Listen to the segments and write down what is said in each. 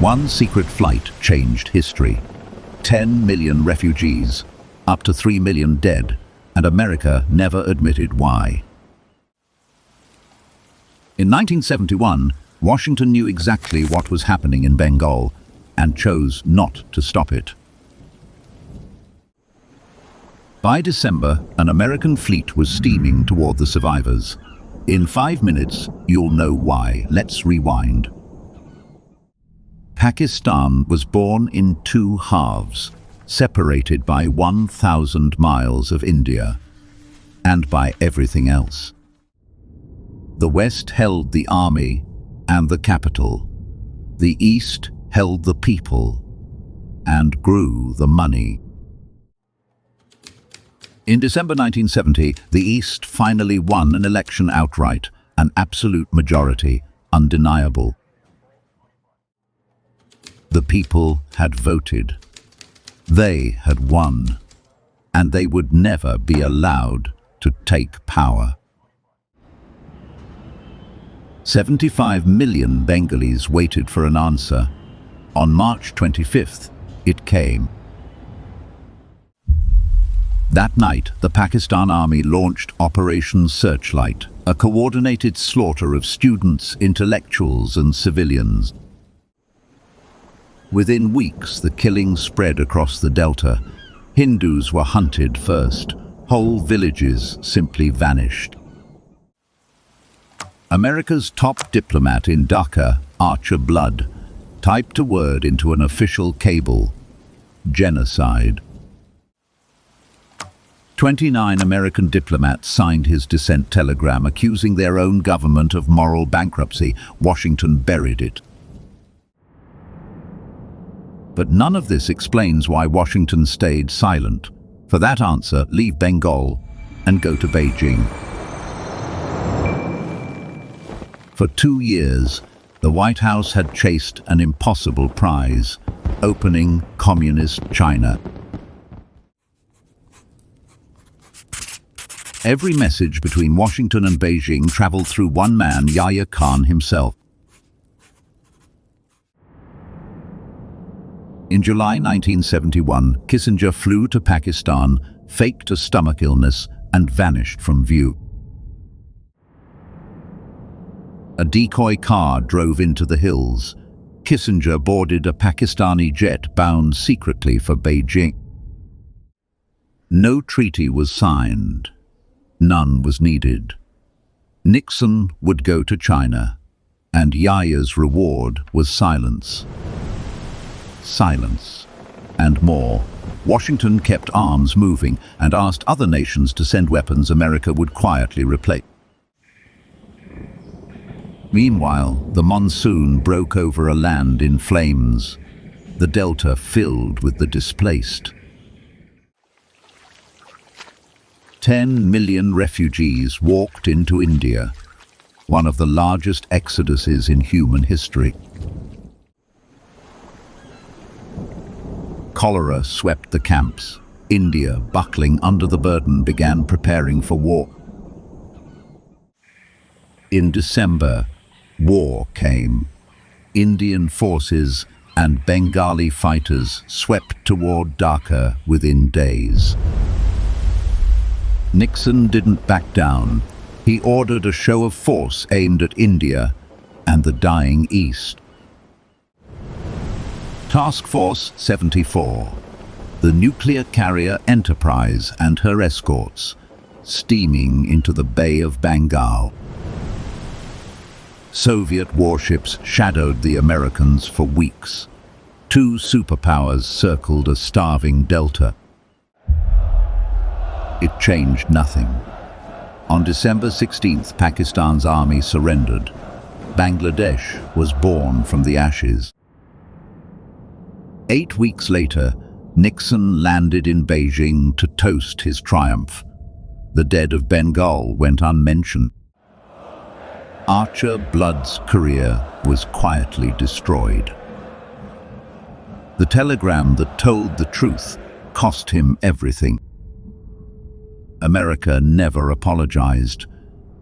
One secret flight changed history. 10 million refugees, up to 3 million dead, and America never admitted why. In 1971, Washington knew exactly what was happening in Bengal and chose not to stop it. By December, an American fleet was steaming toward the survivors. In 5 minutes, you'll know why. Let's rewind. Pakistan was born in two halves, separated by 1,000 miles of India, and by everything else. The West held the army and the capital. The East held the people and grew the money. In December 1970, the East finally won an election outright, an absolute majority, undeniable. The people had voted. They had won, and they would never be allowed to take power. 75 million Bengalis waited for an answer. On March 25th, it came. That night, the Pakistan Army launched Operation Searchlight, a coordinated slaughter of students, intellectuals, and civilians. Within weeks, the killing spread across the Delta. Hindus were hunted first. Whole villages simply vanished. America's top diplomat in Dhaka, Archer Blood, typed a word into an official cable: genocide. 29 American diplomats signed his dissent telegram accusing their own government of moral bankruptcy. Washington buried it. But none of this explains why Washington stayed silent. For that answer, leave Bengal and go to Beijing. For 2 years, the White House had chased an impossible prize: opening communist China. Every message between Washington and Beijing traveled through one man, Yahya Khan himself. In July 1971, Kissinger flew to Pakistan, faked a stomach illness, and vanished from view. A decoy car drove into the hills. Kissinger boarded a Pakistani jet bound secretly for Beijing. No treaty was signed. None was needed. Nixon would go to China, and Yahya's reward was silence. Silence. And more. Washington kept arms moving and asked other nations to send weapons America would quietly replace. Meanwhile, the monsoon broke over a land in flames. The Delta filled with the displaced. 10 million refugees walked into India, one of the largest exoduses in human history. Cholera swept the camps. India, buckling under the burden, began preparing for war. In December, war came. Indian forces and Bengali fighters swept toward Dhaka within days. Nixon didn't back down. He ordered a show of force aimed at India and the dying East. Task Force 74, the nuclear carrier Enterprise and her escorts, steaming into the Bay of Bengal. Soviet warships shadowed the Americans for weeks. 2 superpowers circled a starving Delta. It changed nothing. On December 16th, Pakistan's army surrendered. Bangladesh was born from the ashes. 8 weeks later, Nixon landed in Beijing to toast his triumph. The dead of Bengal went unmentioned. Archer Blood's career was quietly destroyed. The telegram that told the truth cost him everything. America never apologized,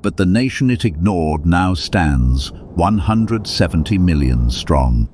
but the nation it ignored now stands 170 million strong.